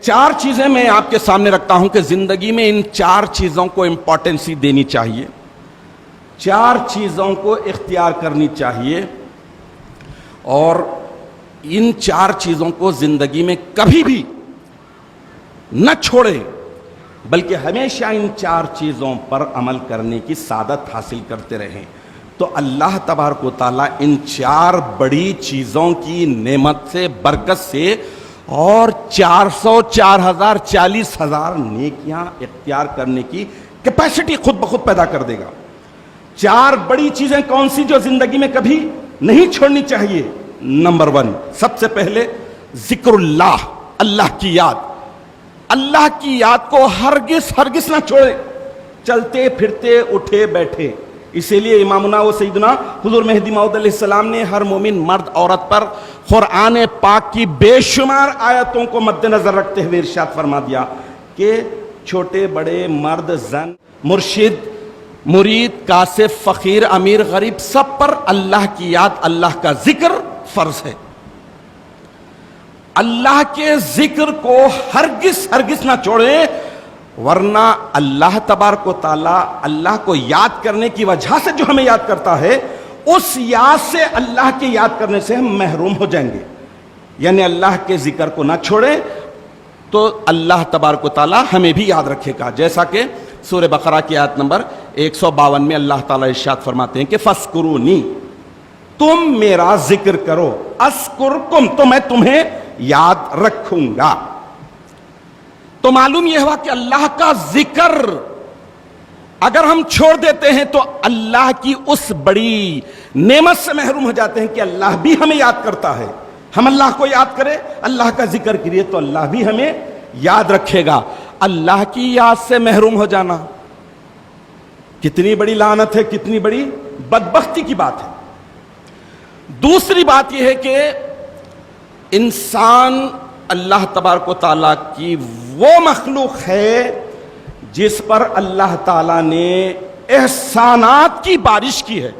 چار چیزیں میں آپ کے سامنے رکھتا ہوں کہ زندگی میں ان چار چیزوں کو امپورٹنسی دینی چاہیے، چار چیزوں کو اختیار کرنی چاہیے، اور ان چار چیزوں کو زندگی میں کبھی بھی نہ چھوڑے، بلکہ ہمیشہ ان چار چیزوں پر عمل کرنے کی سعادت حاصل کرتے رہیں۔ تو اللہ تبارک و تعالیٰ ان چار بڑی چیزوں کی نعمت سے، برکت سے، اور 400، 4000، 40,000 نیکیاں اختیار کرنے کی کیپیسٹی خود بخود پیدا کر دے گا۔ چار بڑی چیزیں کون سی جو زندگی میں کبھی نہیں چھوڑنی چاہیے؟ نمبر 1، سب سے پہلے ذکر اللہ، اللہ کی یاد۔ اللہ کی یاد کو ہرگز نہ چھوڑے، چلتے پھرتے اٹھے بیٹھے۔ اسی لیے امامنا و سیدنا حضور مہدی موعود علیہ السلام نے ہر مومن مرد عورت پر قرآن پاک کی بے شمار آیتوں کو مد نظر رکھتے ہوئے ارشاد فرما دیا کہ چھوٹے بڑے، مرد زن، مرشد مرید، کاسب فقیر، امیر غریب، سب پر اللہ کی یاد، اللہ کا ذکر فرض ہے۔ اللہ کے ذکر کو ہرگز نہ چھوڑیں، ورنہ اللہ تبارک و تعالیٰ اللہ کو یاد کرنے کی وجہ سے جو ہمیں یاد کرتا ہے، اس یاد سے، اللہ کے یاد کرنے سے ہم محروم ہو جائیں گے۔ یعنی اللہ کے ذکر کو نہ چھوڑیں تو اللہ تبارک و تعالیٰ ہمیں بھی یاد رکھے گا، جیسا کہ سورہ بقرہ کی آیت نمبر 152 میں اللہ تعالیٰ ارشاد فرماتے ہیں کہ فَاذْكُرُونِی، تم میرا ذکر کرو، اذکرکم، تو میں تمہیں یاد رکھوں گا۔ تو معلوم یہ ہوا کہ اللہ کا ذکر اگر ہم چھوڑ دیتے ہیں تو اللہ کی اس بڑی نعمت سے محروم ہو جاتے ہیں کہ اللہ بھی ہمیں یاد کرتا ہے۔ ہم اللہ کو یاد کریں، اللہ کا ذکر کریے تو اللہ بھی ہمیں یاد رکھے گا۔ اللہ کی یاد سے محروم ہو جانا کتنی بڑی لعنت ہے، کتنی بڑی بدبختی کی بات ہے۔ دوسری بات یہ ہے کہ انسان اللہ تبارک و تعالیٰ کی وہ مخلوق ہے جس پر اللہ تعالیٰ نے احسانات کی بارش کی ہے۔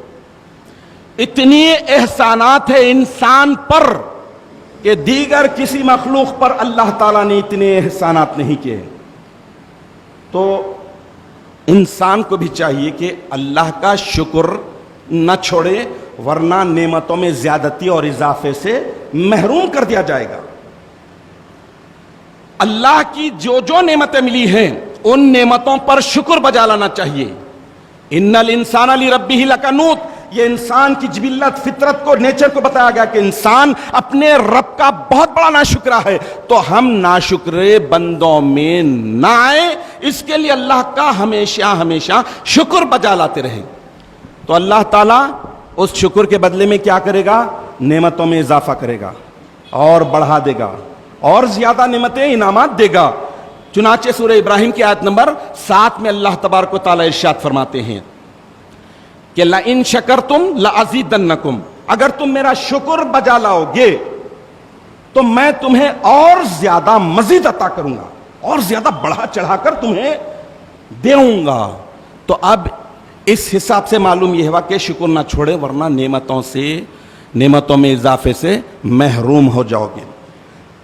اتنی احسانات ہے انسان پر کہ دیگر کسی مخلوق پر اللہ تعالیٰ نے اتنے احسانات نہیں کیے۔ تو انسان کو بھی چاہیے کہ اللہ کا شکر نہ چھوڑے، ورنہ نعمتوں میں زیادتی اور اضافے سے محروم کر دیا جائے گا۔ اللہ کی جو نعمتیں ملی ہیں ان نعمتوں پر شکر بجا لانا چاہیے۔ ان الانسان لربہ لکنود، یہ انسان کی جبلت، فطرت کو، نیچر کو بتایا گیا کہ انسان اپنے رب کا بہت بڑا ناشکرا ہے۔ تو ہم ناشکرے بندوں میں نہ آئیں، اس کے لیے اللہ کا ہمیشہ شکر بجا لاتے رہیں۔ تو اللہ تعالیٰ اس شکر کے بدلے میں کیا کرے گا؟ نعمتوں میں اضافہ کرے گا اور بڑھا دے گا، اور زیادہ نعمتیں، انعامات دے گا۔ چنانچہ سورہ ابراہیم کی آیت نمبر 7 میں اللہ تبارک و تعالیٰ ارشاد فرماتے ہیں کہ لَإِن شَكَرْتُمْ لَأَزِيدَنَّكُمْ، اگر تم میرا شکر بجا لاؤ گے تو میں تمہیں اور زیادہ مزید عطا کروں گا، اور زیادہ بڑھا چڑھا کر تمہیں دوں گا۔ تو اب اس حساب سے معلوم یہ ہوا کہ شکر نہ چھوڑے، ورنہ نعمتوں میں اضافے سے محروم ہو جاؤ گے۔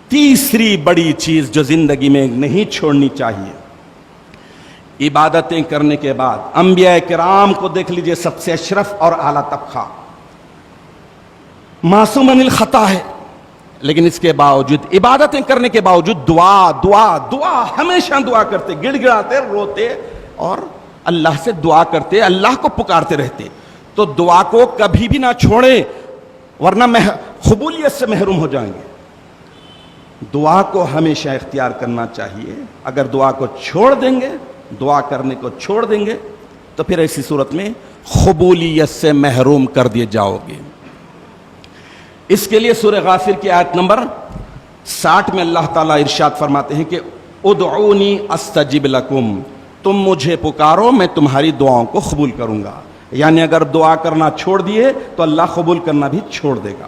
تیسری بڑی چیز جو زندگی میں نہیں چھوڑنی چاہیے، عبادتیں کرنے کے بعد انبیاء کرام کو دیکھ لیجئے، سب سے اشرف اور اعلیٰ طبقہ، معصوم عن الخطا ہے، لیکن اس کے باوجود، عبادتیں کرنے کے باوجود دعا، ہمیشہ دعا کرتے، گڑ گڑاتے، روتے اور اللہ سے دعا کرتے، اللہ کو پکارتے رہتے۔ تو دعا کو کبھی بھی نہ چھوڑیں، ورنہ قبولیت سے محروم ہو جائیں گے۔ دعا کو ہمیشہ اختیار کرنا چاہیے۔ اگر دعا کو چھوڑ دیں گے، دعا کرنے کو چھوڑ دیں گے، تو پھر ایسی صورت میں قبولیت سے محروم کر دیے جاؤ گے۔ اس کے لیے سورہ غافر کی آیت نمبر 60 میں اللہ تعالیٰ ارشاد فرماتے ہیں کہ ادعونی استجب لکم، تم مجھے پکارو، میں تمہاری دعاؤں کو قبول کروں گا۔ یعنی اگر دعا کرنا چھوڑ دیے تو اللہ قبول کرنا بھی چھوڑ دے گا۔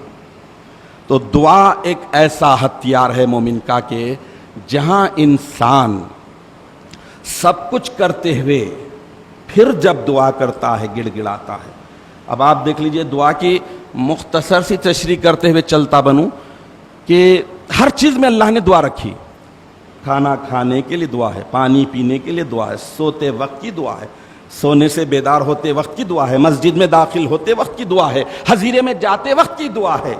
تو دعا ایک ایسا ہتھیار ہے مومن کا کہ جہاں انسان سب کچھ کرتے ہوئے پھر جب دعا کرتا ہے گڑ گڑاتا ہے۔ اب آپ دیکھ لیجئے، دعا کی مختصر سی تشریح کرتے ہوئے چلتا بنوں کہ ہر چیز میں اللہ نے دعا رکھی۔ کھانا کھانے کے لیے دعا ہے، پانی پینے کے لیے دعا ہے، سوتے وقت کی دعا ہے، سونے سے بیدار ہوتے وقت کی دعا ہے، مسجد میں داخل ہوتے وقت کی دعا ہے، حظیرے میں جاتے وقت کی دعا ہے،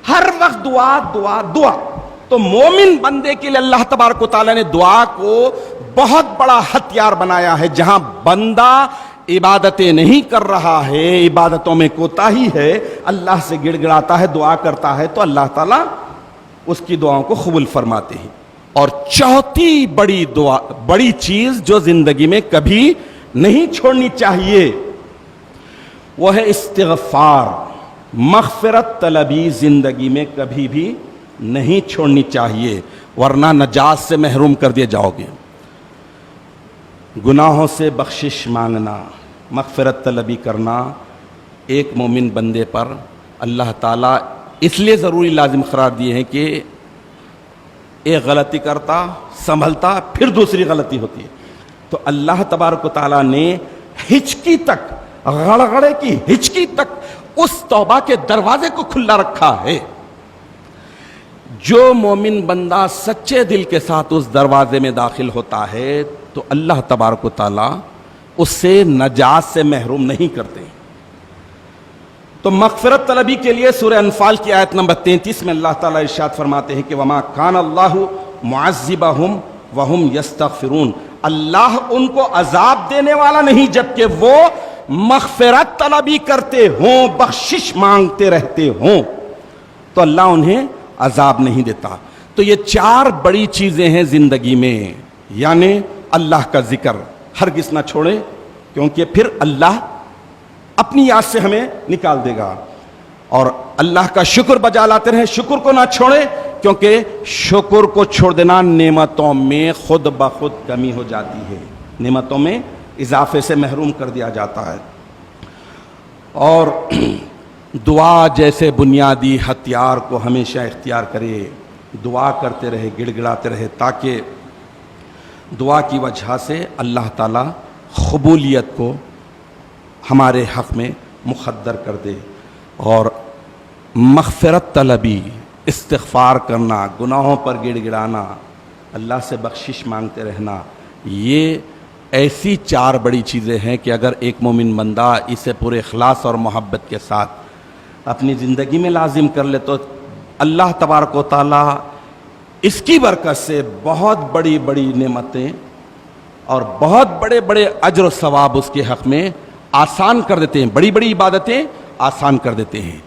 ہر وقت دعا دعا دعا۔ تو مومن بندے کے لیے اللہ تبارک و تعالیٰ نے دعا کو بہت بڑا ہتھیار بنایا ہے۔ جہاں بندہ عبادتیں نہیں کر رہا ہے، عبادتوں میں کوتاہی ہے، اللہ سے گڑ گڑاتا ہے، دعا کرتا ہے، تو اللہ تعالیٰ اس کی دعاؤں کو قبول فرماتے ہیں۔ اور چوتھی بڑی چیز جو زندگی میں کبھی نہیں چھوڑنی چاہیے وہ ہے استغفار، مغفرت طلبی زندگی میں کبھی بھی نہیں چھوڑنی چاہیے، ورنہ نجات سے محروم کر دیے جاؤ گے۔ گناہوں سے بخشش مانگنا، مغفرت طلبی کرنا ایک مومن بندے پر اللہ تعالیٰ اس لیے ضروری لازم قرار دیے ہیں کہ ایک غلطی کرتا، سنبھلتا، پھر دوسری غلطی ہوتی ہے، تو اللہ تبارک و تعالیٰ نے ہچکی تک، غڑغڑے کی ہچکی تک اس توبہ کے دروازے کو کھلا رکھا ہے۔ جو مومن بندہ سچے دل کے ساتھ اس دروازے میں داخل ہوتا ہے تو اللہ تبارک و تعالیٰ اس سے نجات سے محروم نہیں کرتے۔ تو مغفرت طلبی کے لیے سورہ انفال کی آیت نمبر 33 میں اللہ تعالیٰ ارشاد فرماتے ہیں کہ وَمَا كَانَ اللَّهُ مُعَذِّبَهُمْ وَهُمْ يَسْتَغْفِرُونَ، اللہ ان کو عذاب دینے والا نہیں جبکہ وہ مغفرت طلبی کرتے ہوں، بخشش مانگتے رہتے ہوں، تو اللہ انہیں عذاب نہیں دیتا۔ تو یہ چار بڑی چیزیں ہیں زندگی میں، یعنی اللہ کا ذکر ہرگز نہ چھوڑیں، کیونکہ پھر اللہ اپنی یاد سے ہمیں نکال دے گا، اور اللہ کا شکر بجا لاتے رہیں، شکر کو نہ چھوڑیں، کیونکہ شکر کو چھوڑ دینا نعمتوں میں خود بخود کمی ہو جاتی ہے، نعمتوں میں اضافے سے محروم کر دیا جاتا ہے۔ اور دعا جیسے بنیادی ہتھیار کو ہمیشہ اختیار کرے، دعا کرتے رہے، گڑ گڑاتے رہے، تاکہ دعا کی وجہ سے اللہ تعالیٰ قبولیت کو ہمارے حق میں مقدر کر دے۔ اور مغفرت طلبی، استغفار کرنا، گناہوں پر گڑ گڑانا، اللہ سے بخشش مانگتے رہنا، یہ ایسی چار بڑی چیزیں ہیں کہ اگر ایک مومن بندہ اسے پورے اخلاص اور محبت کے ساتھ اپنی زندگی میں لازم کر لے تو اللہ تبارک و تعالیٰ اس کی برکت سے بہت بڑی بڑی نعمتیں اور بہت بڑے بڑے اجر و ثواب اس کے حق میں آسان کر دیتے ہیں، بڑی بڑی عبادتیں آسان کر دیتے ہیں۔